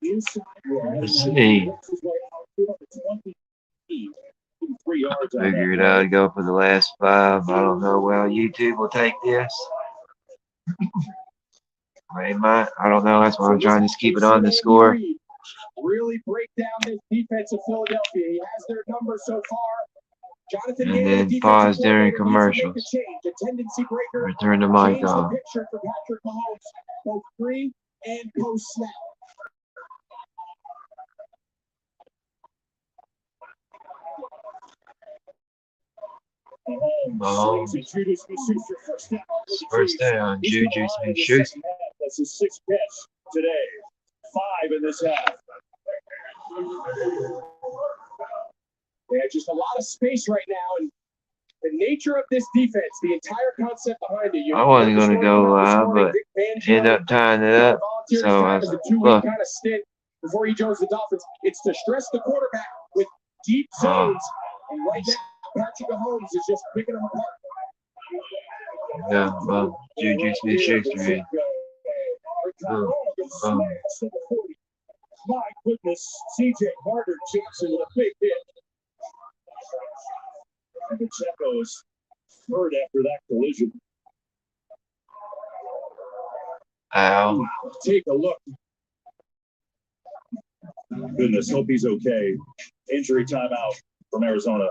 Let's see. Figured I'd go for the last 5. I don't know. Well, YouTube will take this. They might. I don't know. That's why I'm trying to just keep it on the score. Really break down this defense of Philadelphia. He has their number so far. And then pause during commercials. Return the mic off. Both pre and post snap. First down, Juju Smith-Schuster. That's his 6th catch today. 5 in this half. Yeah, just a lot of space right now, and the nature of this defense, the entire concept behind it. I wasn't going to go live, but ended up tying it up. So I was look. Kind of stint before he joins the Dolphins. It's to stress the quarterback with deep zones, and right now Patrick Mahomes is just picking them apart. Yeah, well, Juju Smith-Schuster. My goodness, C.J. Gardner-Johnson with a big hit. And Pacheco is hurt after that collision. Ow. Take a look. Goodness, hope he's okay. Injury timeout from Arizona.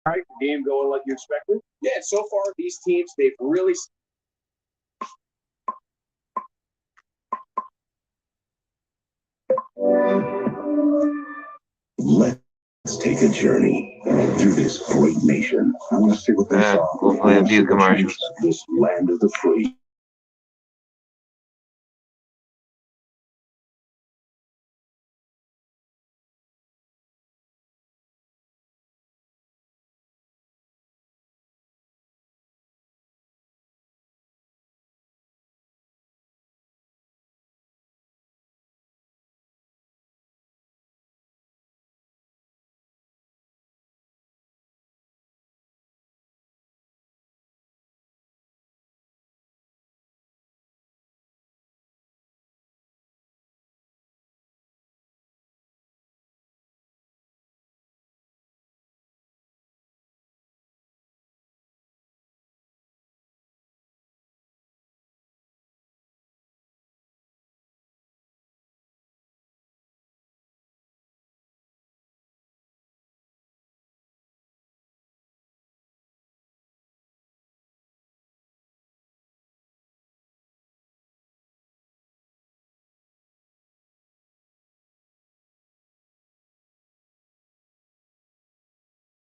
All right, game going like you expected? Yeah, so far these teams, they've really... Let's take a journey through this great nation. I want to see what they saw. We'll play a few commercials. This land of the free.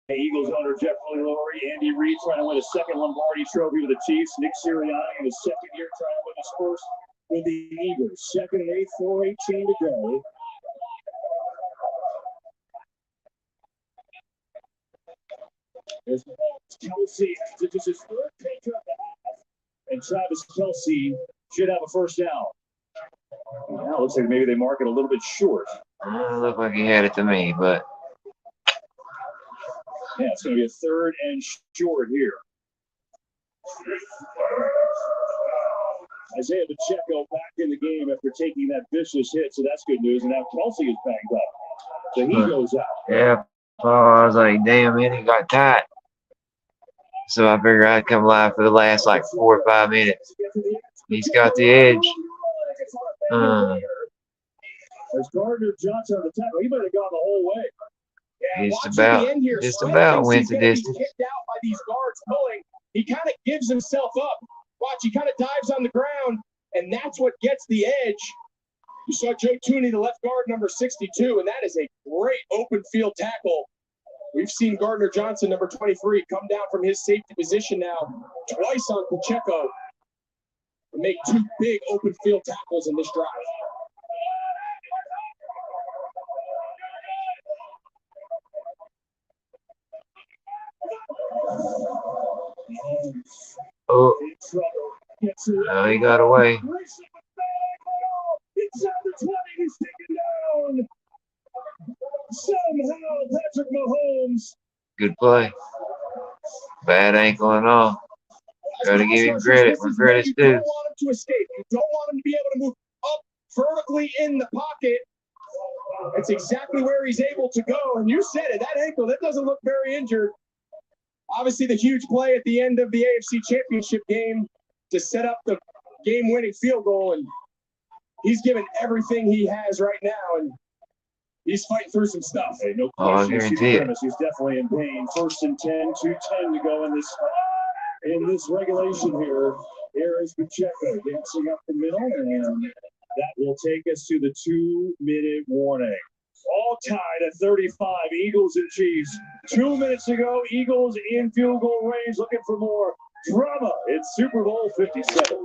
Eagles owner Jeff Lurie, Andy Reid trying to win a second Lombardi Trophy with the Chiefs. Nick Sirianni in his second year trying to win his first with the Eagles. 2nd and 8, 4:18 to go. There's Kelsey. This is his 3rd take of the half. And Travis Kelsey should have a first down. Now it looks like maybe they mark it a little bit short. Looked like he had it to me, but... Yeah, it's going to be a 3rd and short here. Isaiah Pacheco back in the game after taking that vicious hit, so that's good news. And now Kelsey is banged up. So he goes out. Yeah, I was like, damn, man, he got tight. So I figured I'd come live for the last like 4 or 5 minutes. He's got the edge. As Gardner Johnson on the tackle, he might have gone the whole way. Just about went the distance. Kicked out by these guards pulling. He kind of gives himself up. Watch, he kind of dives on the ground, and that's what gets the edge. You saw Joe Tooney, the left guard, number 62, and that is a great open field tackle. We've seen Gardner Johnson, number 23, come down from his safety position now twice on Pacheco and make 2 big open field tackles in this drive. Oh, no, he got away. Somehow, Patrick Mahomes. Good play. Bad ankle and all. Gotta give him credit when credit's due. You don't want him to escape. You don't want him to be able to move up vertically in the pocket. That's exactly where he's able to go. And you said it, that ankle, that doesn't look very injured. Obviously, the huge play at the end of the AFC Championship game to set up the game-winning field goal. And he's given everything he has right now. And he's fighting through some stuff. Hey, no question. He's definitely in pain. 1st and 10, 2:10 to go in this regulation here. Here is Pacheco dancing up the middle, and that will take us to the 2-minute warning. All tied at 35, Eagles and Chiefs. 2 minutes ago, Eagles in field goal range, looking for more drama. It's Super Bowl 57.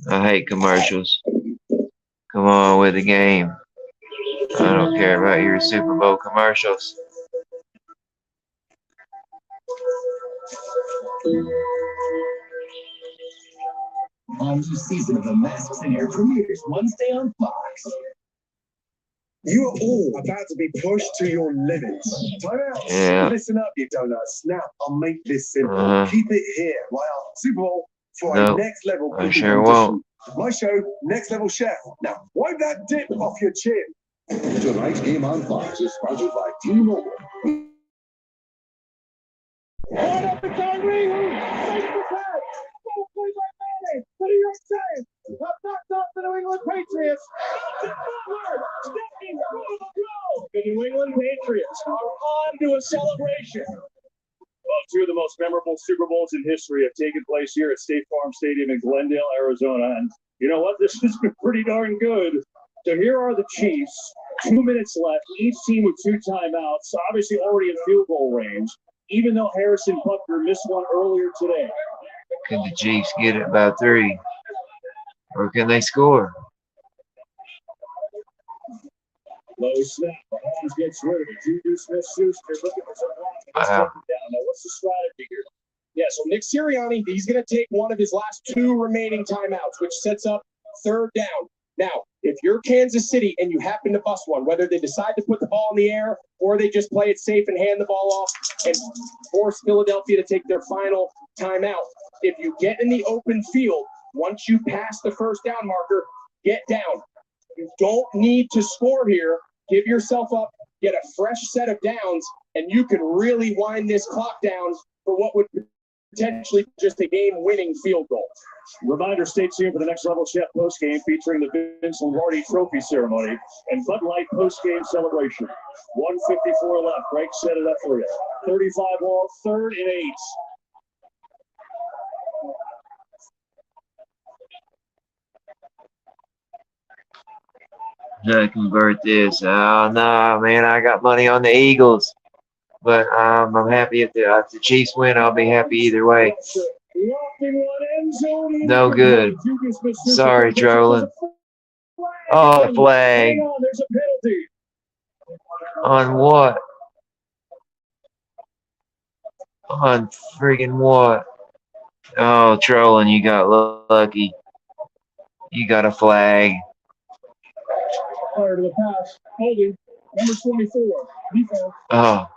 I hate commercials. Come on with the game. I don't care about your Super Bowl commercials. On to season of The Masked Singer premieres Wednesday on Fox. You are all about to be pushed to your limits. Time out. Yeah. Listen up, you donuts. Now, I'll make this simple. Keep it here, right? Super Bowl for a next level. I sure won't. My show, Next Level Chef. Now, wipe that dip off your chin. Tonight's game on Fox is sponsored by T-Mobile. Hold up the Kyrie, who makes the pass. Ball played by Manning. The New York Giants have knocked off the New England Patriots. The New England Patriots are on to a celebration. Well, 2 of the most memorable Super Bowls in history have taken place here at State Farm Stadium in Glendale, Arizona. And you know what? This has been pretty darn good. So here are the Chiefs. 2 minutes left. Each team with 2 timeouts. Obviously already in field goal range, even though Harrison Butker missed one earlier today. Can the Chiefs get it by 3? Or can they score? Low snap. Mahomes gets rid of it. Juju Smith-Schuster looking for some Wow. Now, what's the strategy here? Yeah, so Nick Sirianni, he's going to take one of his last 2 remaining timeouts, which sets up 3rd down. Now, if you're Kansas City and you happen to bust one, whether they decide to put the ball in the air or they just play it safe and hand the ball off and force Philadelphia to take their final timeout, if you get in the open field, once you pass the 1st down marker, get down. You don't need to score here. Give yourself up, get a fresh set of downs, and you can really wind this clock down for what would potentially just a game-winning field goal. Reminder, stay tuned for the Next Level Chef postgame featuring the Vince Lombardi Trophy ceremony and Bud Light postgame celebration. 1:54 left. Greg set it up for you. 35 ball, 3rd and 8. Gotta convert this. Oh no, man! I got money on the Eagles, but I'm happy if the Chiefs win. I'll be happy either way. No good. Sorry, trolling. Oh, a flag. There's a penalty. On what? On friggin' what? Oh, trolling, you got lucky. You got a flag. Prior to the pass, holding number 24. Defense. Oh.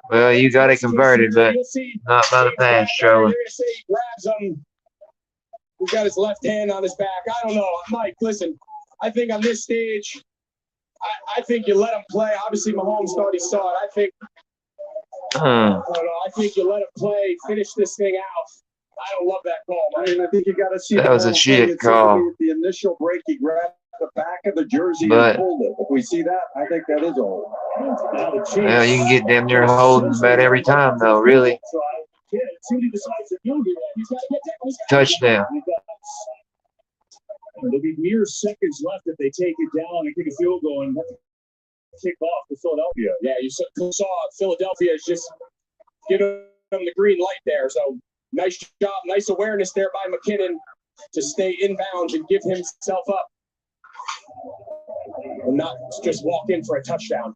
Well, you got it converted, but not by the pass, trolling. He's got his left hand on his back. I don't know. Mike, listen, I think on this stage, I think you let him play. Obviously, Mahomes thought he saw it. I think you let him play, finish this thing out. I don't love that call. I think you got to see that was a shit call. The initial break, he grabbed the back of the jersey but, and pulled it. If we see that, I think that is a hold. Well, you can get damn near holding about every time, though, really. Touchdown. There'll be mere seconds left if they take it down and kick a field goal and kick off to Philadelphia. Yeah, you saw Philadelphia is just giving them the green light there. So nice job, nice awareness there by McKinnon to stay inbounds and give himself up and not just walk in for a touchdown.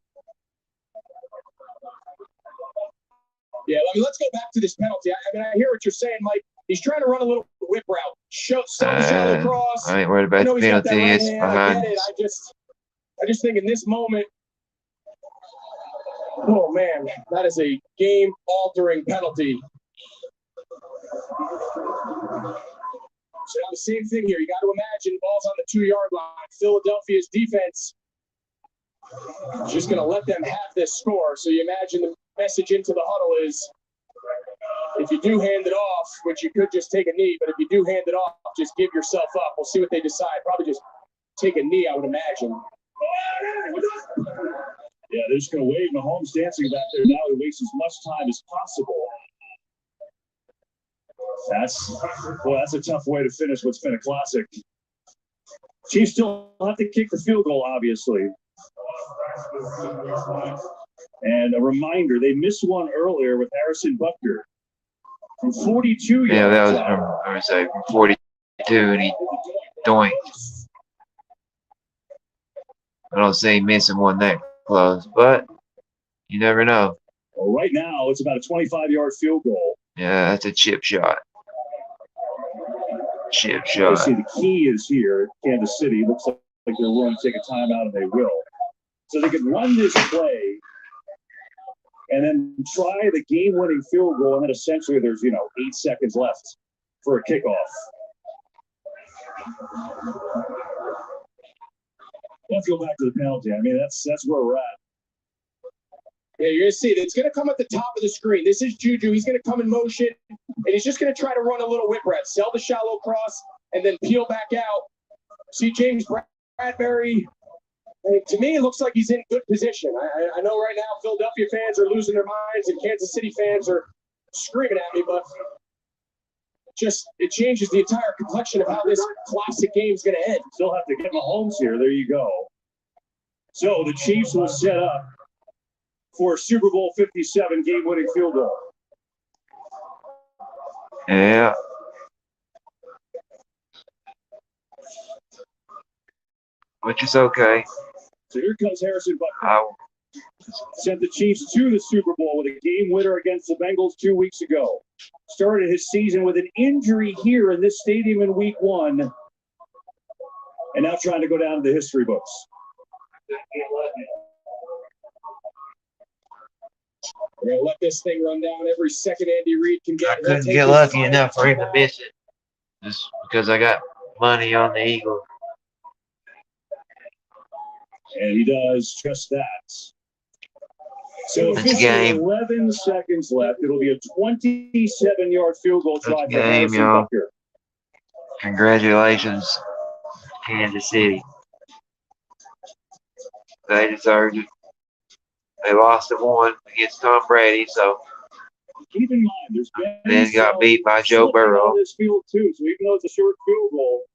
Yeah, let's go back to this penalty. I hear what you're saying, Mike. He's trying to run a little whip route. Shallow cross. I ain't worried about the penalty. It's behind. I just think in this moment, oh man, that is a game-altering penalty. So the same thing here. You got to imagine ball's on the 2-yard line. Philadelphia's defense is just going to let them have this score. So you imagine the message into the huddle is, if you do hand it off, which you could just take a knee, but if you do hand it off, just give yourself up. We'll see what they decide. Probably just take a knee, I would imagine. Yeah, they're just going to wave. Mahomes dancing back there now to waste as much time as possible. That's a tough way to finish what's been a classic. Chiefs still have to kick the field goal, obviously. And a reminder, they missed one earlier with Harrison Butker from 42 yards. Yeah, that was from 42, and he doinked. I don't say missing one that close, but you never know. Well, right now, it's about a 25-yard field goal. Yeah, that's a chip shot. Chip shot. See, the key is here, Kansas City. Looks like they're willing to take a timeout, and they will. So they could run this play and then try the game-winning field goal, and then essentially there's, 8 seconds left for a kickoff. Let's go back to the penalty. I mean, that's where we're at. Yeah, you're going to see it. It's going to come at the top of the screen. This is Juju. He's going to come in motion, and he's just going to try to run a little whip route, sell the shallow cross, and then peel back out. See James Bradbury. To me, it looks like he's in good position. I know right now Philadelphia fans are losing their minds and Kansas City fans are screaming at me, but it changes the entire complexion of how this classic game is going to end. Still have to get Mahomes here. There you go. So the Chiefs will set up for Super Bowl 57 game-winning field goal. Yeah. Which is okay. So here comes Harrison Butker. Sent the Chiefs to the Super Bowl with a game winner against the Bengals 2 weeks ago. Started his season with an injury here in this stadium in week 1. And now trying to go down to the history books. We're going to let this thing run down every second Andy Reid can get. I couldn't get lucky enough for him to miss it. Just because I got money on the Eagles. And he does just that. So This game. 11 seconds left. It'll be a 27-yard field goal try for Game, Harrison y'all. Butker. Congratulations, Kansas City. They deserved it. They lost at 1 against Tom Brady, so keep in mind, there's been then got beat by Joe Burrow. This field too, so even though it's a short field goal,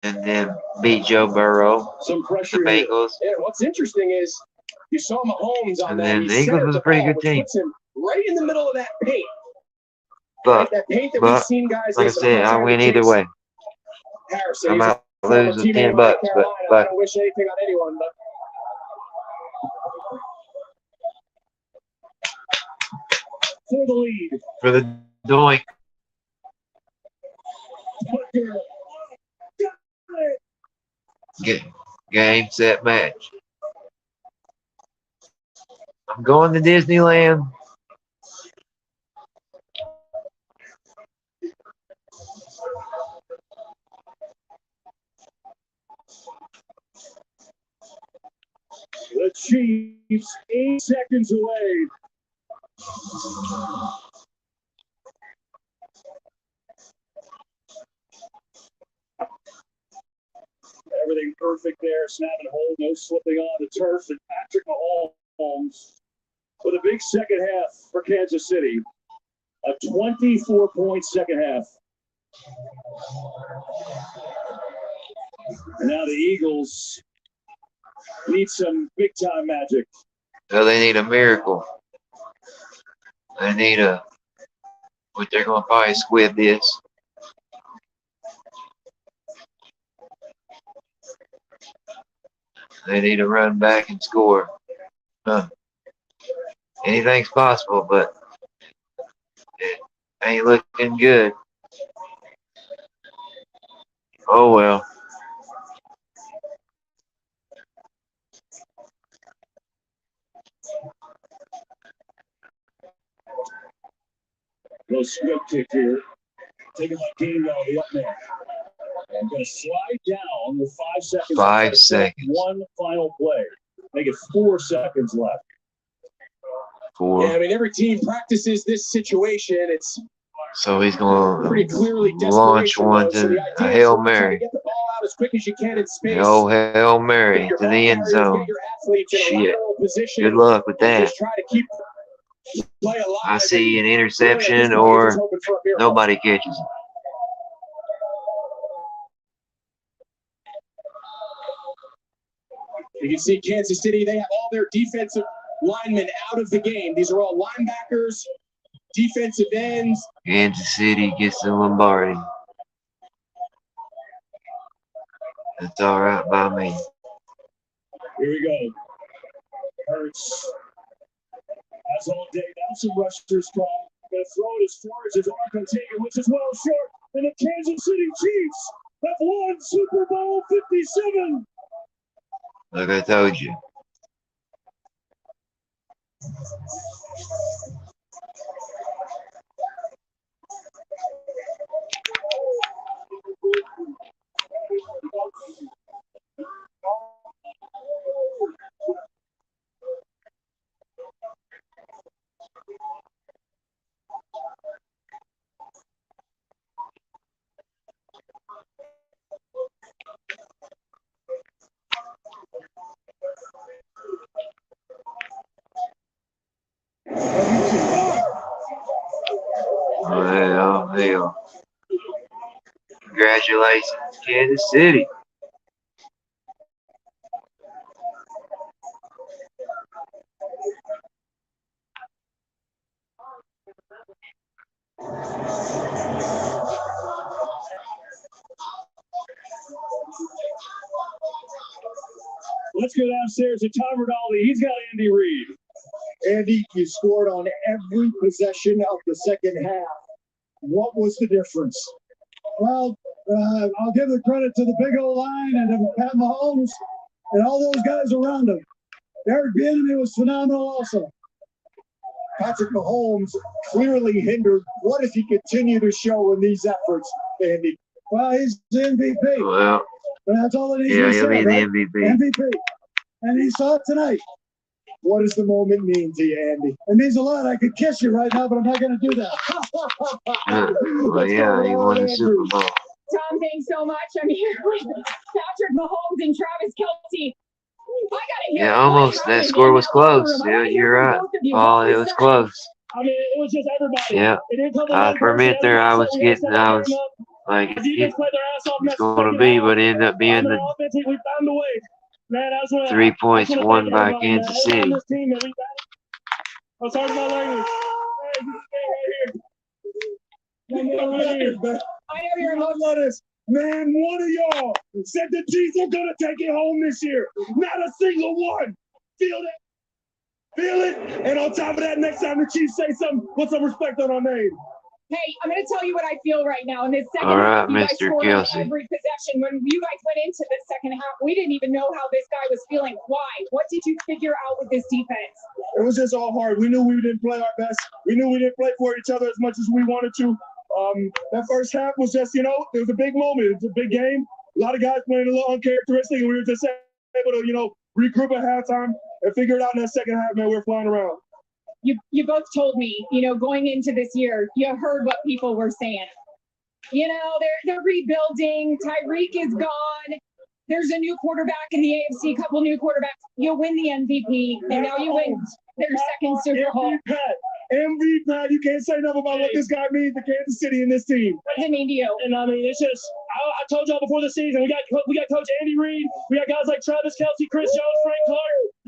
and then beat Joe Burrow. Some pressure. The Bengals. Yeah, what's interesting is you saw Mahomes on and that. then the Eagles was a pretty good team. Right in the middle of that paint. But, that paint that we've seen guys like I said, I win either way. Harrison, I might lose with $10, but I don't wish anything on anyone, but for the lead. For the doink. Game, set, match. I'm going to Disneyland. The Chiefs 8 seconds away. Everything perfect there. Snap and hold, no slipping on the turf. And Patrick Mahomes with a big second half for Kansas City. A 24-point second half. And now the Eagles need some big-time magic. So they need a miracle. They need what they're going to probably squid this. They need to run back and score. Anything's possible, but it ain't looking good. Oh well. No squib kick here. Taking my game down the up there. I'm going to slide down with 5 seconds. 5 seconds. One final play. Make it 4 seconds left. 4. Yeah, I mean, every team practices this situation. It's so he's going pretty clearly to launch one to a Hail Mary. Get the ball out as quick as you can in space. The old Hail Mary to the end zone. Shit. Good luck with that. Just try to keep play alive. I see an interception or nobody catches it. You can see Kansas City, they have all their defensive linemen out of the game. These are all linebackers, defensive ends. Kansas City gets the Lombardi. That's all right by me. Here we go. Hurts. As all day, now some rushers come. Going to throw it as far as his arm can take it, which is well short. And the Kansas City Chiefs have won Super Bowl 57. Like I told you. Well, hell. Congratulations, Kansas City. Let's let's go downstairs to Tom Rinaldi. He's got Andy Reid. Andy, you scored on every possession of the second half. What was the difference? Well, I'll give the credit to the big old line and to Pat Mahomes and all those guys around him. Eric Bieniemy was phenomenal also. Patrick Mahomes clearly hindered. What does he continue to show in these efforts, Andy? Well, he's the MVP. Well, That's all that needs to yeah, be he'll said, be the right? MVP. MVP. And he saw it tonight. What does the moment mean to you, Andy? It means a lot. I could kiss you right now, but I'm not going to do that. Well, yeah, he won the Super Bowl. Tom, thanks so much. I'm here with Patrick Mahomes and Travis Kelce. I gotta hear Yeah, it. almost. What That happened score in was that locker close. room? I Yeah, wanna hear you're from right. both of you. Paul, What it was was said? close. I mean, it was just everybody. Yeah. It didn't come from one For a person. minute there, I was Everybody getting, I was like, The defense played their ass off. it's going to be, but it ended up being the offense, we found a way. Man, I just wanna, 3 points I just won wanna thank by everybody, man. Kansas Everybody on City. this team, man, we got it. I'm sorry for my language. Hey, this is right here. I know you're emotional. Love this. Man, one of y'all said the Chiefs are gonna take it home this year. Not a single one. Feel it. Feel it. And on top of that, next time the Chiefs say something, put some respect on our name. Hey, I'm going to tell you what I feel right now. In this second All half, right, you guys Mr. scored on Kelce. every possession. When you guys went into the second half, we didn't even know how this guy was feeling. Why? What did you figure out with this defense? It was just all hard. We knew we didn't play our best. We knew we didn't play for each other as much as we wanted to. That first half was just, it was a big moment. It was a big game. A lot of guys playing a little uncharacteristic, and we were just able to, regroup at halftime and figure it out in that second half, man. We were flying around. You both told me, going into this year, you heard what people were saying. They're rebuilding. Tyreek is gone. There's a new quarterback in the AFC, couple new quarterbacks. You win the MVP, and now you win their second Super Bowl. MVP, you can't say nothing about what this guy means to Kansas City and this team. What does it mean to you? And I mean, it's just, I told y'all before the season, we got Coach Andy Reid, we got guys like Travis Kelce, Chris Jones, Frank Clark.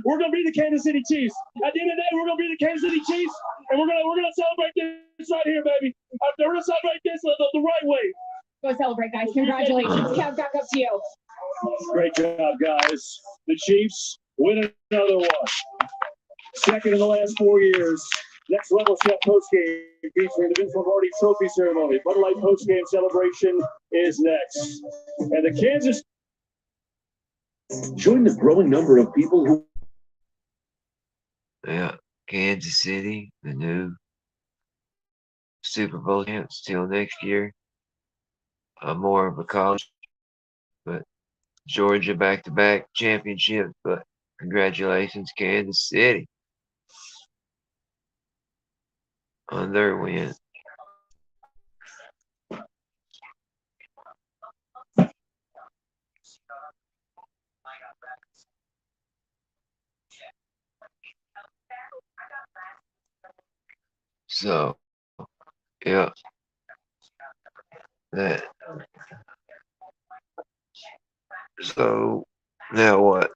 We're gonna be the Kansas City Chiefs. At the end of the day, we're gonna be the Kansas City Chiefs, and we're gonna celebrate this right here, baby. We're gonna celebrate this the right way. Go celebrate, guys. Congratulations. Kev, back up to you. Great job, guys. The Chiefs win another one. Second in the last 4 years. Next level chef postgame featuring the Vince Lombardi Trophy ceremony. Bud Light postgame celebration is next. And the Kansas. Join the growing number of people who. Yeah, Kansas City, the new Super Bowl champs till next year. I'm more of a college, but Georgia back-to-back championships. But congratulations, Kansas City, on their win. So, yeah, that. So now what?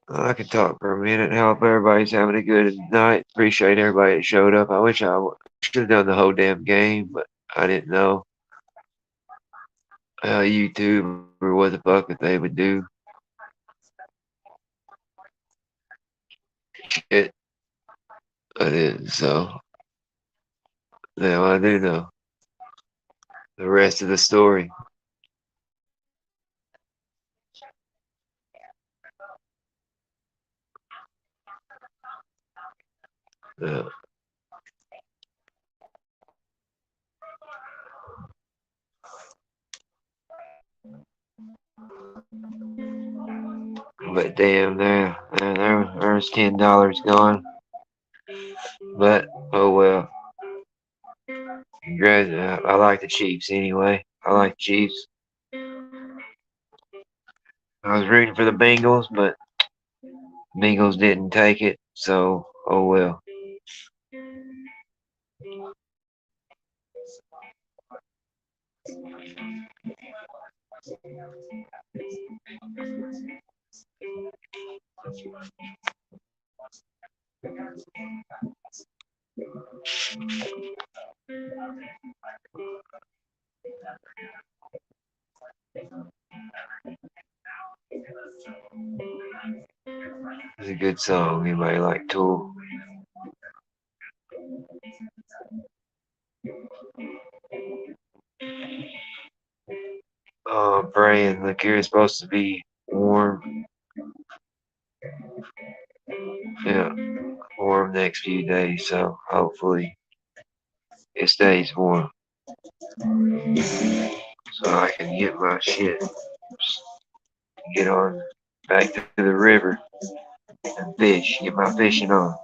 I can talk for a minute. Hope everybody's having a good night. Appreciate everybody that showed up. I wish I should have done the whole damn game, but I didn't know how YouTube or what the fuck that they would do. Shit, I didn't. So now I do know the rest of the story. Yeah. But damn, there's $10 gone. But oh well. I like the Chiefs anyway. I like the Chiefs. I was rooting for the Bengals, but Bengals didn't take it, so oh well. good song. Anybody like Tool? Praying. Look here, it's supposed to be warm. Yeah, warm next few days. So hopefully it stays warm, so I can get my shit, get on back to the river and fish. Get my fishing on.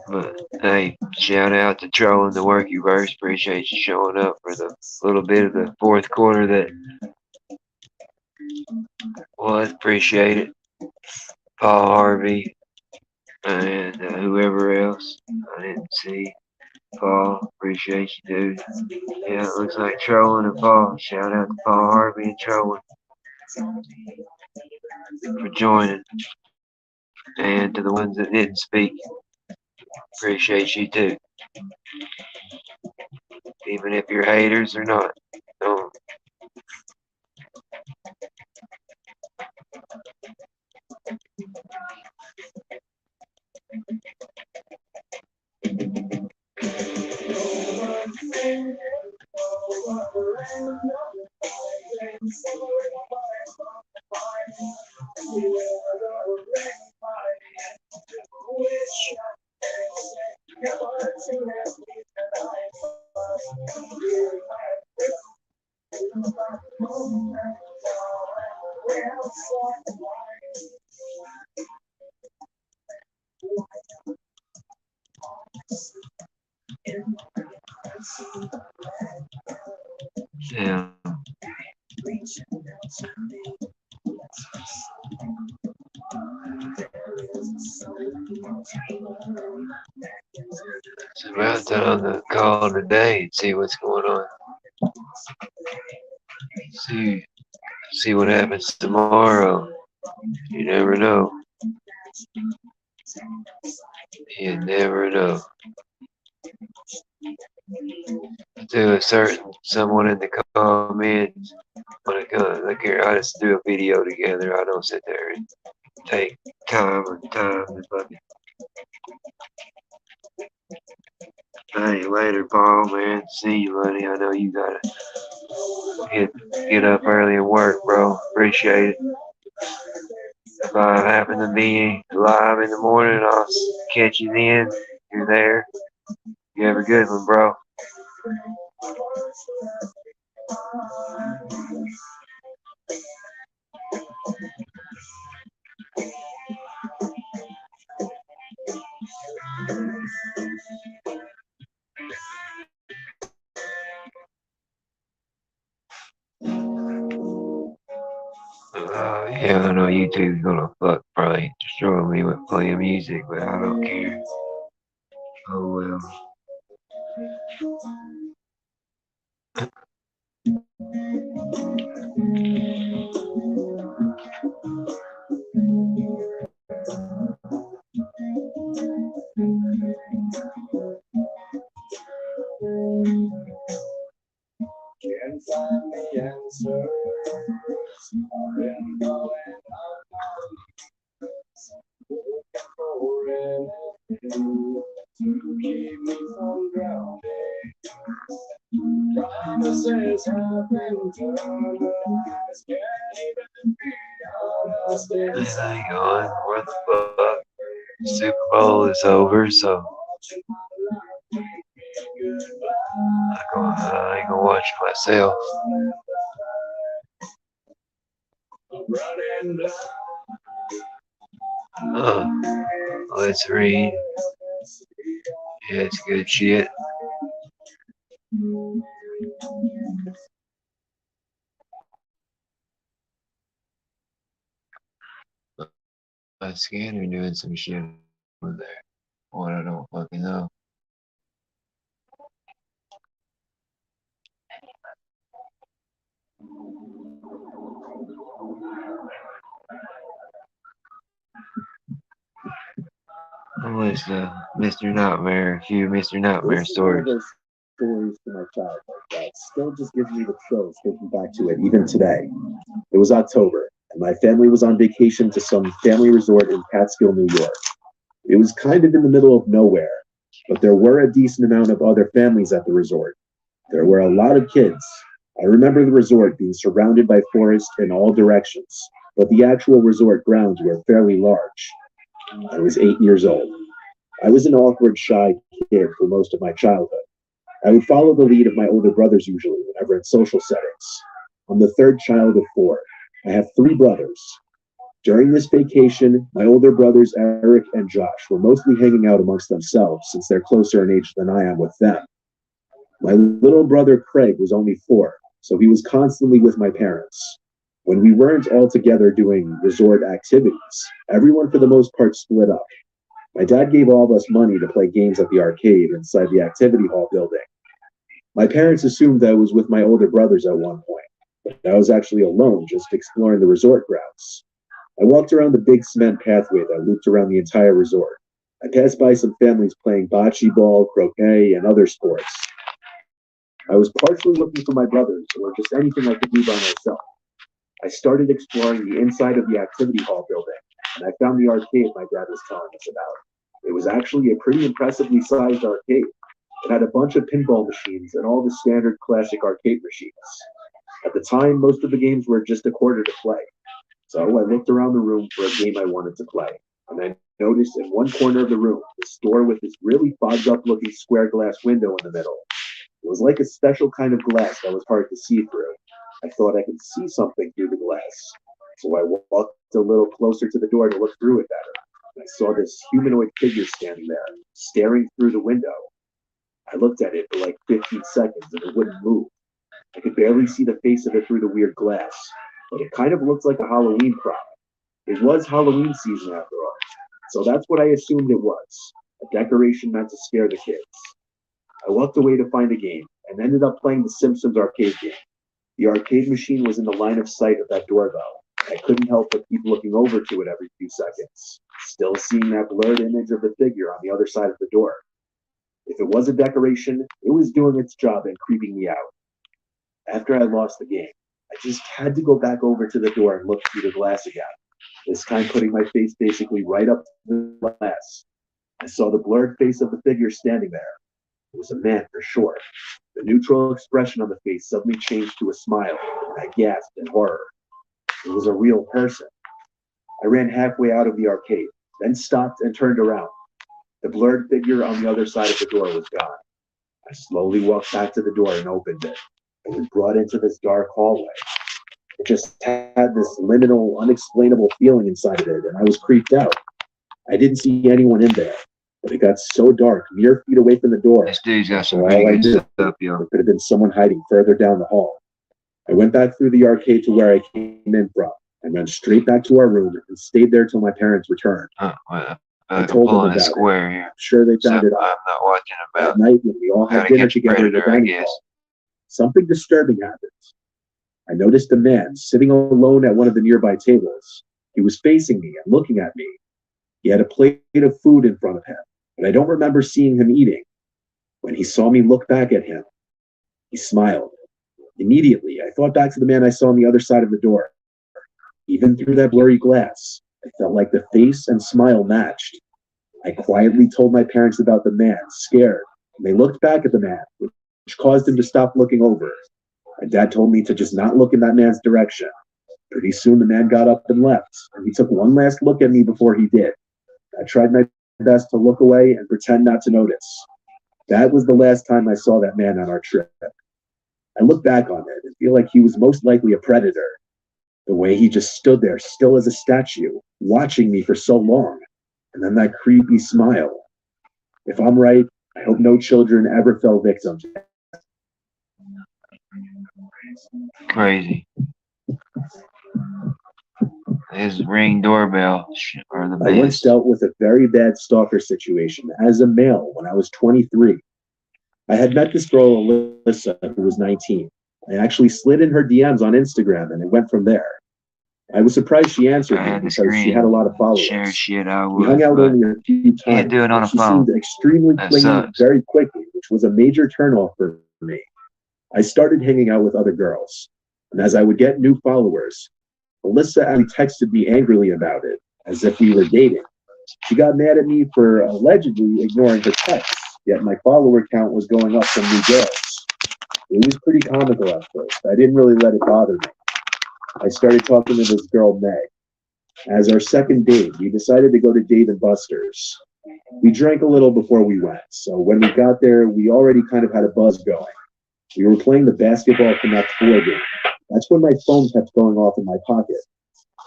But hey, shout out to Trolling the Worky Verse. Appreciate you showing up for the little bit of the fourth quarter that was. Appreciate it. Paul Harvey and whoever else I didn't see. Paul, appreciate you, dude. Yeah, it looks like Trolling and Paul. Shout out to Paul Harvey and Trolling for joining. And to the ones that didn't speak, appreciate you too. Even if you're haters or not. Don't. Damn. It's about time to call today and see what's going on. See what happens tomorrow. You never know. You never know. To a certain someone in the comments, when it comes, look here, I just do a video together. I don't sit there and take time to fucking. Hey, later, Paul, man. See you, buddy. I know you gotta get up early and work, bro. Appreciate it. If I happen to be live in the morning, I'll catch you then. You're there. You have a good one, bro. Yeah, I know YouTube's gonna probably destroy me with playing music, but I don't care. Oh well. Can't find the answers. Been going for anything to keep me from drowning. Promises have been turned. Can't even be honest. Hang on, where the fuck? Super Bowl is over, so I ain't gonna watch myself. Let's read. Yeah, it's good shit. My scanner doing some shit over there. What I don't fucking know. What's the Mr. Nightmare? A few Mr. Nightmare This is one of stories. those stories from my childhood that still just gives me the chills thinking back to it even today. It was October, and my family was on vacation to some family resort in Catskill, New York. It was kind of in the middle of nowhere, but there were a decent amount of other families at the resort. There were a lot of kids. I remember the resort being surrounded by forest in all directions, but the actual resort grounds were fairly large. I was 8 years old. I was an awkward, shy kid for most of my childhood. I would follow the lead of my older brothers usually whenever in social settings. I'm the third child of four. I have three brothers. During this vacation, my older brothers Eric and Josh were mostly hanging out amongst themselves since they're closer in age than I am with them. My little brother Craig was only 4, so he was constantly with my parents. When we weren't all together doing resort activities, everyone for the most part split up. My dad gave all of us money to play games at the arcade inside the activity hall building. My parents assumed that I was with my older brothers at one point, but I was actually alone just exploring the resort grounds. I walked around the big cement pathway that looped around the entire resort. I passed by some families playing bocce ball, croquet, and other sports. I was partially looking for my brothers or just anything I could do by myself. I started exploring the inside of the activity hall building, and I found the arcade my dad was telling us about. It was actually a pretty impressively sized arcade. It had a bunch of pinball machines and all the standard classic arcade machines. At the time, most of the games were just a quarter to play. So I looked around the room for a game I wanted to play, and I noticed in one corner of the room, this door with this really fogged up looking square glass window in the middle. It was like a special kind of glass that was hard to see through. I thought I could see something through the glass. So I walked a little closer to the door to look through it better. And I saw this humanoid figure standing there, staring through the window. I looked at it for like 15 seconds and it wouldn't move. I could barely see the face of it through the weird glass, but it kind of looked like a Halloween prop. It was Halloween season after all, so that's what I assumed it was, a decoration meant to scare the kids. I walked away to find a game and ended up playing the Simpsons arcade game. The arcade machine was in the line of sight of that doorbell. I couldn't help but keep looking over to it every few seconds, still seeing that blurred image of the figure on the other side of the door. If it was a decoration, it was doing its job and creeping me out. After I lost the game, I just had to go back over to the door and look through the glass again, this time putting my face basically right up to the glass. I saw the blurred face of the figure standing there. It was a man for sure. The neutral expression on the face suddenly changed to a smile, and I gasped in horror. It was a real person. I ran halfway out of the arcade, then stopped and turned around. The blurred figure on the other side of the door was gone. I slowly walked back to the door and opened it. I was brought into this dark hallway. It just had this liminal, unexplainable feeling inside of it, and I was creeped out. I didn't see anyone in there, but it got so dark, mere feet away from the door. This dude's got some So pretty all I good knew, stuff, yo. there could have been someone hiding further down the hall. I went back through the arcade to where I came in from, and went straight back to our room and stayed there till my parents returned. Well, I I'm told them pulling a about square here. I'm sure they So found I'm it out. not watching At about night when we all how had to dinner catch a together in the predator, I dining guess. hall, something disturbing happened. I noticed a man sitting alone at one of the nearby tables. He was facing me and looking at me. He had a plate of food in front of him, but I don't remember seeing him eating. When he saw me look back at him, he smiled. Immediately, I thought back to the man I saw on the other side of the door. Even through that blurry glass, I felt like the face and smile matched. I quietly told my parents about the man, scared, and they looked back at the man, which caused him to stop looking over. My dad told me to just not look in that man's direction. Pretty soon the man got up and left, and he took one last look at me before he did. I tried my best to look away and pretend not to notice. That was the last time I saw that man on our trip. I look back on it and feel like he was most likely a predator. The way he just stood there, still as a statue, watching me for so long, and then that creepy smile. If I'm right, I hope no children ever fell victim to that. Crazy. His ring doorbell are the I once best. dealt with a very bad stalker situation as a male when I was 23. I had met this girl, Alyssa, who was 19. I actually slid in her DMs on Instagram and it went from there. I was surprised she answered I me had the because she had a screen. lot of Share followers. shit I We would, hung out but only a few can't times, do it on but a she phone. seemed extremely That clingy sucks. very quickly, which was a major turnoff for me. I started hanging out with other girls, and as I would get new followers, Alyssa actually texted me angrily about it, as if we were dating. She got mad at me for allegedly ignoring her texts, yet my follower count was going up from new girls. It was pretty comical at first. I didn't really let it bother me. I started talking to this girl, Meg. As our second date, we decided to go to Dave and Buster's. We drank a little before we went, so when we got there, we already kind of had a buzz going. We were playing the Basketball Connect 4 game. That's when my phone kept going off in my pocket.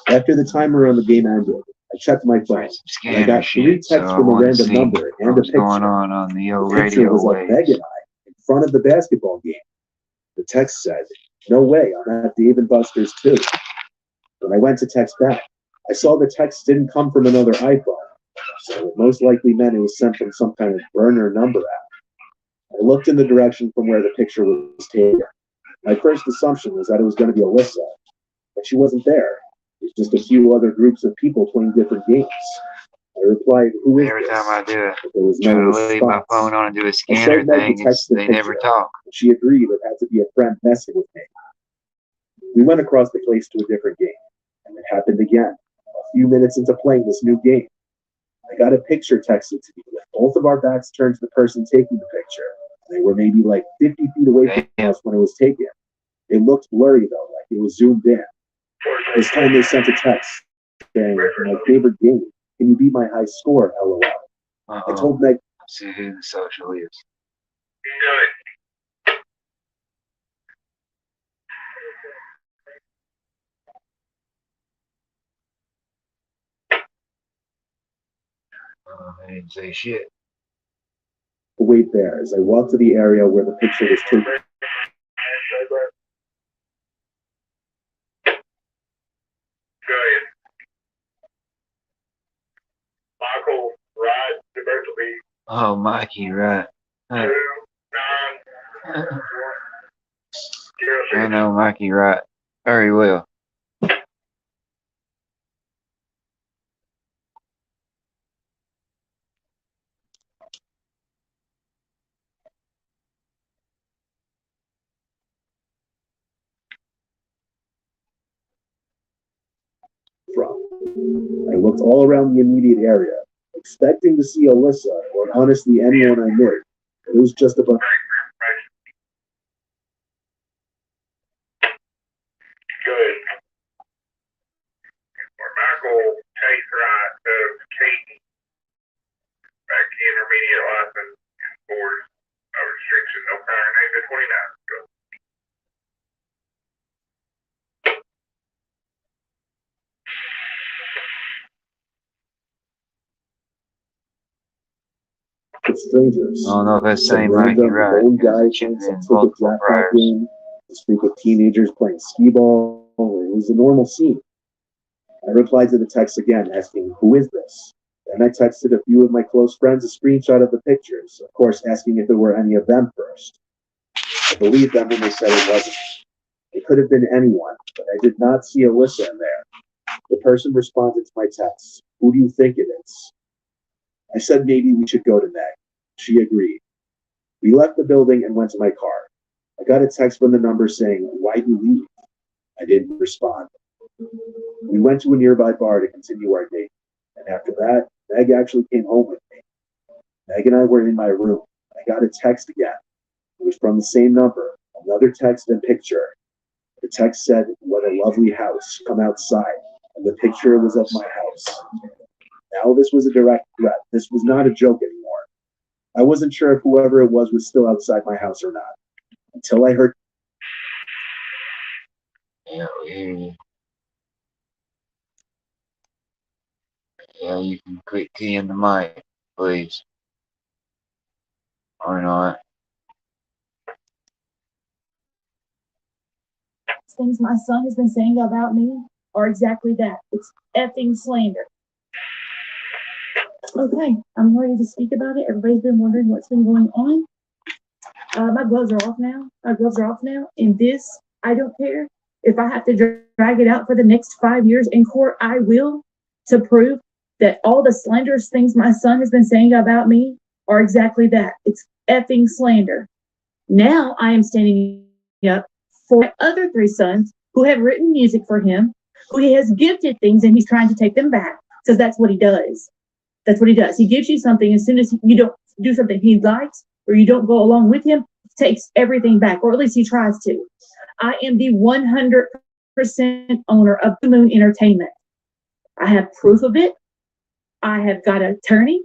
After the timer on the game ended, I checked my phone, and I Scanner got 3 shit, so texts I from a wanted to random see number and a what was going picture. on the old The picture radio was of waves. Meg and I in front of the basketball game. The text said, "No way, I'm at Dave and Buster's too." When I went to text back, I saw the text didn't come from another iPhone, so it most likely meant it was sent from some kind of burner number app. I looked in the direction from where the picture was taken. My first assumption was that it was going to be Alyssa, but she wasn't there. It was just a few other groups of people playing different games. I replied, "Who is Every this?" time I do it, But there was try no to leave my response. phone on and do a I scanner showed Meg the thing, text and they picture, never talk. and she agreed it had to be a friend messing with me. We went across the place to a different game, and it happened again. A few minutes into playing this new game, I got a picture texted to me with both of our backs turned to the person taking the picture. They were maybe like 50 feet away from us when it was taken. It looked blurry though, like it was zoomed in. This time they sent a text saying, "My favorite game. Can you beat my high score? LOL." I told Meg, Let's see who the social is. I didn't say shit. to wait there as I walked to the area where the picture was taken. Michael, right, diversity. Oh, Mikey, right. I know Mikey right very well. From. I looked all around the immediate area, expecting to see Alyssa or honestly anyone I knew. It was just a bunch. Good. Michael Chase Wright of Keaton. Back to intermediate license and board. No restriction, no power name to 29. Go. Strangers. I don't know if that's Some same Mikey random right. lone Because guy it should playing have some been ticket multiple jackpot priors. game. This group of teenagers playing skee-ball. It was a normal scene. I replied to the text again, asking, "Who is this?" Then I texted a few of my close friends a screenshot of the pictures, of course asking if there were any of them first. I believed them when they said it wasn't. It could have been anyone, but I did not see Alyssa in there. The person responded to my text, "Who do you think it is?" I said maybe we should go to Meg. She agreed. We left the building and went to my car. I got a text from the number saying, "Why'd you leave?" I didn't respond. We went to a nearby bar to continue our date, and after that, Meg actually came home with me. Meg and I were in my room. I got a text again. It was from the same number, another text and picture. The text said, "What a lovely house. Come outside." And the picture was of my house. Now this was a direct threat. This was not a joke anymore. I wasn't sure if whoever it was still outside my house or not. Until I heard. Yeah, we hear you. Yeah, you can quit keying the mic, please. Or not. Things my son has been saying about me are exactly that. It's effing slander. Okay, I'm ready to speak about it. Everybody's been wondering what's been going on. My gloves are off now. My gloves are off now. And this, I don't care. If I have to drag it out for the next 5 years in court, I will, to prove that all the slanderous things my son has been saying about me are exactly that. It's effing slander. Now I am standing up for my other three sons who have written music for him, who he has gifted things and he's trying to take them back because that's what he does. That's what he does. He gives you something. As soon as you don't do something he likes or you don't go along with him, he takes everything back, or at least he tries to. I am the 100% owner of Blue Moon Entertainment. I have proof of it. I have got an attorney.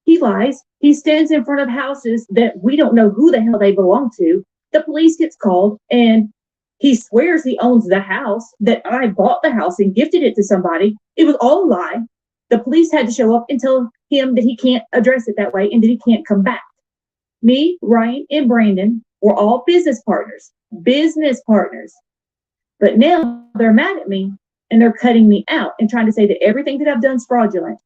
He lies. He stands in front of houses that we don't know who the hell they belong to. The police gets called and he swears he owns the house, that I bought the house and gifted it to somebody. It was all a lie. The police had to show up and tell him that he can't address it that way and that he can't come back. Me, Ryan, and Brandon were all business partners. But now they're mad at me and they're cutting me out and trying to say that everything that I've done is fraudulent.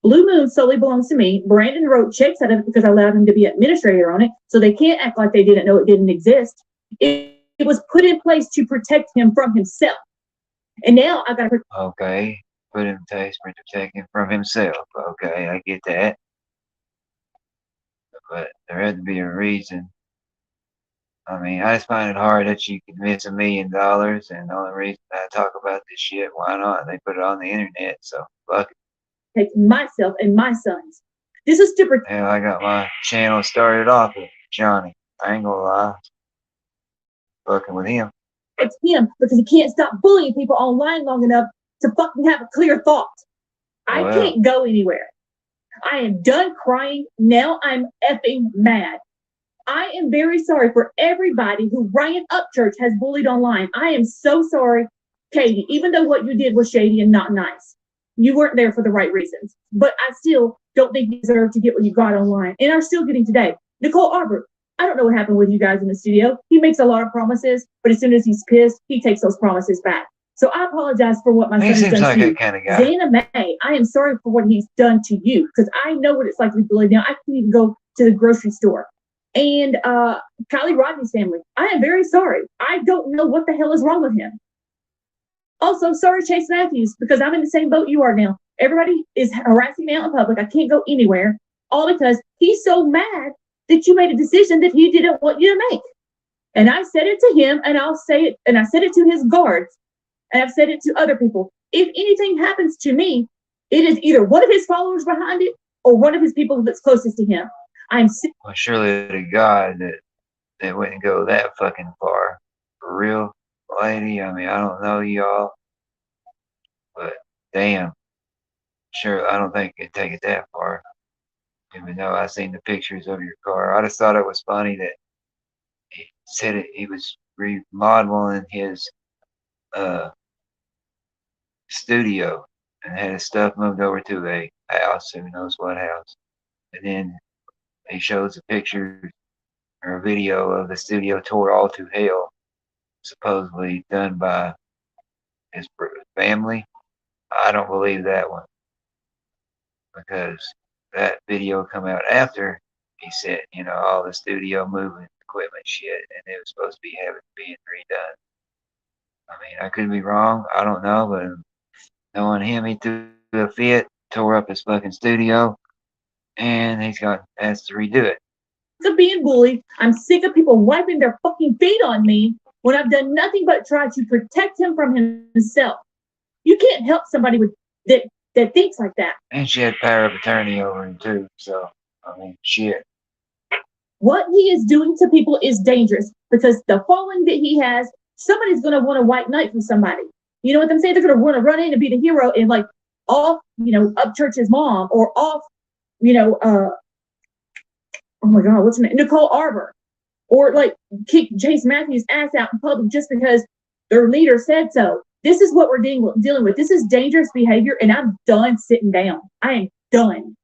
Blue Moon solely belongs to me. Brandon wrote checks out of it because I allowed him to be administrator on it, so they can't act like they didn't know it didn't exist. It was put in place to protect him from himself. And now I got to... Okay, put in place for protecting from himself. Okay, I get that. But there had to be a reason. I mean, I just find it hard that you could miss $1 million, and the only reason I talk about this shit, why not? They put it on the internet, so fuck it. Take myself and my sons. This is to protect. Hell, I got my channel started off with Johnny. I ain't gonna lie. Fucking with him. It's him because he can't stop bullying people online long enough to fucking have a clear thought. I can't go anywhere. I am done crying. Now I'm effing mad. I am very sorry for everybody who Ryan Upchurch has bullied online. I am so sorry, Katie, even though what you did was shady and not nice. You weren't there for the right reasons. But I still don't think you deserve to get what you got online and are still getting today. Nicole Arbor, I don't know what happened with you guys in the studio. He makes a lot of promises, but as soon as he's pissed, he takes those promises back. So I apologize for what my son has done to you. Kind of guy. Dana May, I am sorry for what he's done to you because I know what it's like to be bullied now. I can't even go to the grocery store. And Kylie Rodney's family, I am very sorry. I don't know what the hell is wrong with him. Also, sorry, Chase Matthews, because I'm in the same boat you are now. Everybody is harassing me out in public. I can't go anywhere, all because he's so mad that you made a decision that he didn't want you to make. And I said it to him, and I'll say it, and I said it to his guards, and I've said it to other people. If anything happens to me, it is either one of his followers behind it or one of his people that's closest to him. I'm sick. Well, surely the God that wouldn't go that fucking far. For real, lady. I mean, I don't know y'all, but damn. Sure, I don't think it'd take it that far. Even though I seen the pictures of your car, I just thought it was funny that he said it. He was remodeling his studio and had his stuff moved over to a house. Who knows what house? And then he shows a picture or a video of the studio tore all to hell, supposedly done by his family. I don't believe that one, because that video come out after he said, you know, all the studio moving equipment shit, and it was supposed to be being redone. I mean, I could be wrong. I don't know, but knowing him, he threw a fit, tore up his fucking studio, and he's got has to redo it. Of being bullied. I'm sick of people wiping their fucking feet on me when I've done nothing but try to protect him from himself. You can't help somebody with that thinks like that. And she had power of attorney over him too, so I mean, shit. What he is doing to people is dangerous because the following that he has, somebody's gonna want a white knight from somebody. You know what I'm saying? They're gonna want to run in and be the hero and like off, you know, Upchurch's mom or off, you know, oh my God, what's her name? Nicole Arbor, or like kick Chase Matthews' ass out in public just because their leader said so. This is what we're dealing with. This is dangerous behavior, and I'm done sitting down. I am done.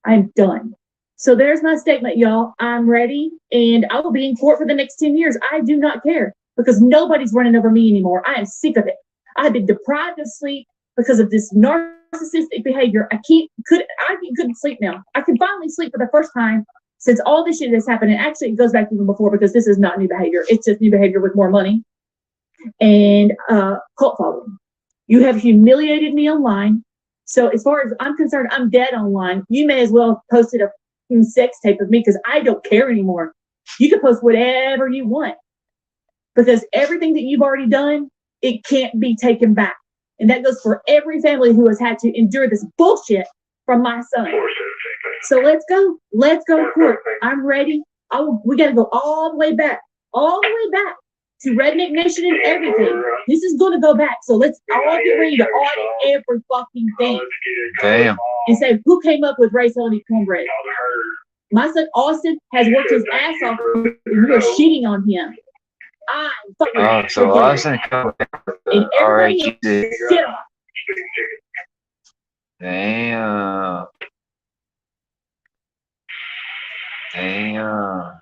I'm done. So there's my statement, y'all. I'm ready, and I will be in court for the next 10 years. I do not care because nobody's running over me anymore. I am sick of it. I've been deprived of sleep because of this narcissistic behavior. I couldn't sleep now. I can finally sleep for the first time since all this shit has happened. And actually, it goes back even before because this is not new behavior. It's just new behavior with more money. and cult following. You have humiliated me online. So as far as I'm concerned, I'm dead online. You may as well have posted a sex tape of me because I don't care anymore. You can post whatever you want because everything that you've already done, it can't be taken back. And that goes for every family who has had to endure this bullshit from my son. So let's go. Let's go to court. I'm ready. We got to go all the way back to Redneck Nation and everything. This is going to go back. So let's all get ready to audit every fucking thing. Damn. And say, who came up with race equity cornbread? My son Austin has worked his ass off and you are shitting on him. I fucking So Austin come and everybody RHC. shit on. Damn. Damn.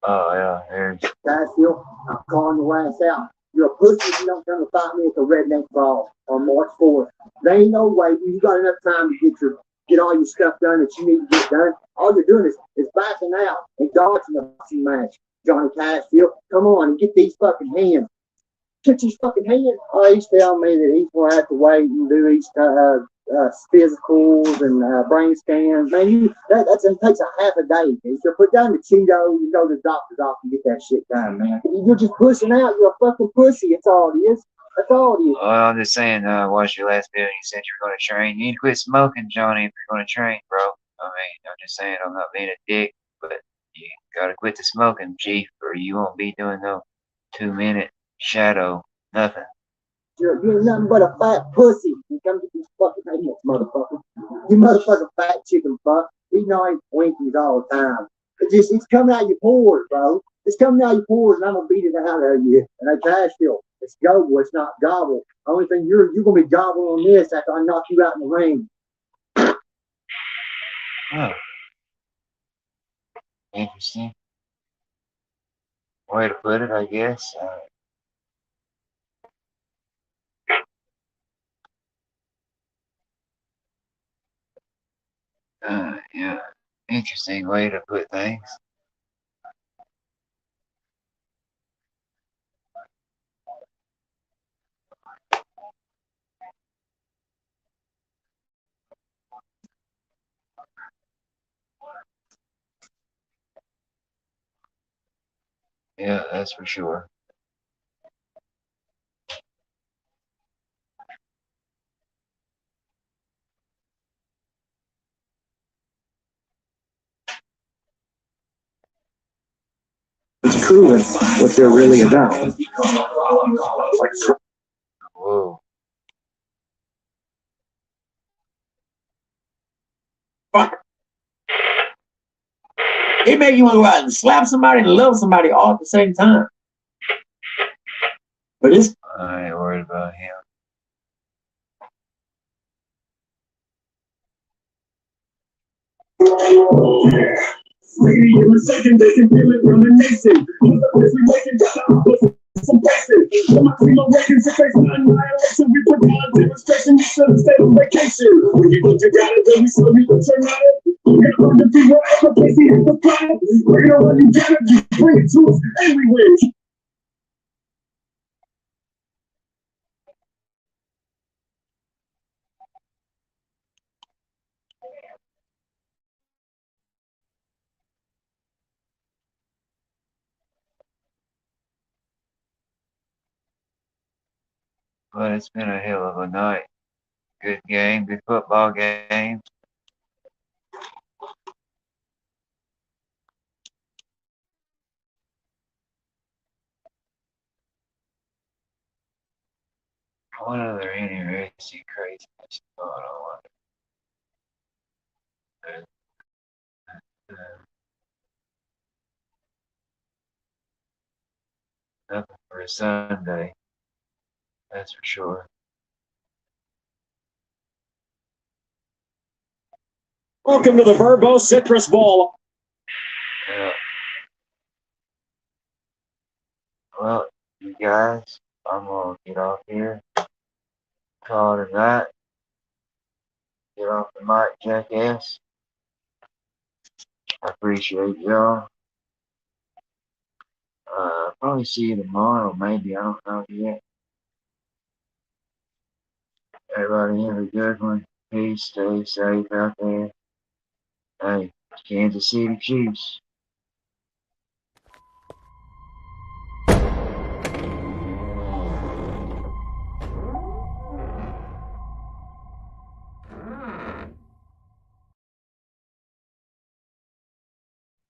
Oh yeah, there's Guys, Phil, I'm calling your ass out. You're a pussy if you don't come to fight me at the Redneck Ball on March 4th. There ain't no way you got enough time to get all your stuff done that you need to get done. All you're doing is backing out and dodging the boxing match. Johnny Cashfield, come on and get these fucking hands. Get these fucking hands. Oh, he's telling me that he's going to have to wait and do these physicals and brain scans. Man, that takes a half a day. So put down the Cheetos and go to the doctor's office and get that shit done, man. You're just pushing out. You're a fucking pussy. That's all it is. That's all it is. Well, I'm just saying, watch your last video. You said you were going to train. You need to quit smoking, Johnny, if you're going to train, bro. I mean, I'm just saying, I'm not being a dick, but you got to quit the smoking, Chief, or you won't be doing no 2-minute shadow, nothing. You're nothing but a fat pussy. You come get these fucking hands, motherfucker. You motherfucking fat chicken fuck. Eating all these Twinkies all the time. It's coming out your pores, bro. It's coming out your pores, and I'm gonna beat it out of you. And I cash you. It's gobble, it's not gobble. Only thing you're gonna be gobbling on this after I knock you out in the ring. Oh. Interesting. Way to put it, I guess. Yeah. Interesting way to put things. Yeah, that's for sure. It's proven what they're really about. Whoa. It made you want to go out and slap somebody and love somebody all at the same time. But it's I ain't worried about him. In a second, they can feel it from the nation. Some basic. My team of records are facing annihilation. We put on a demonstration. You should have stayed on vacation. When you look, you got it, then we still need to turn out it. You're going to be wherever place he hit the fire. We're going to run and get it. You bring it to us everywhere. But it's been a hell of a night. Good game, good football game. What other interesting craziness going on? Nothing for a Sunday, that's for sure. Welcome to the Verbo Citrus Bowl. Yeah. Well, you guys, I'm gonna get off here. Call it a night. Get off the mic, jackass. I appreciate y'all. probably see you tomorrow, maybe. I don't know yet. Everybody have a good one. Peace. Stay safe out there. Hey, Kansas City Chiefs.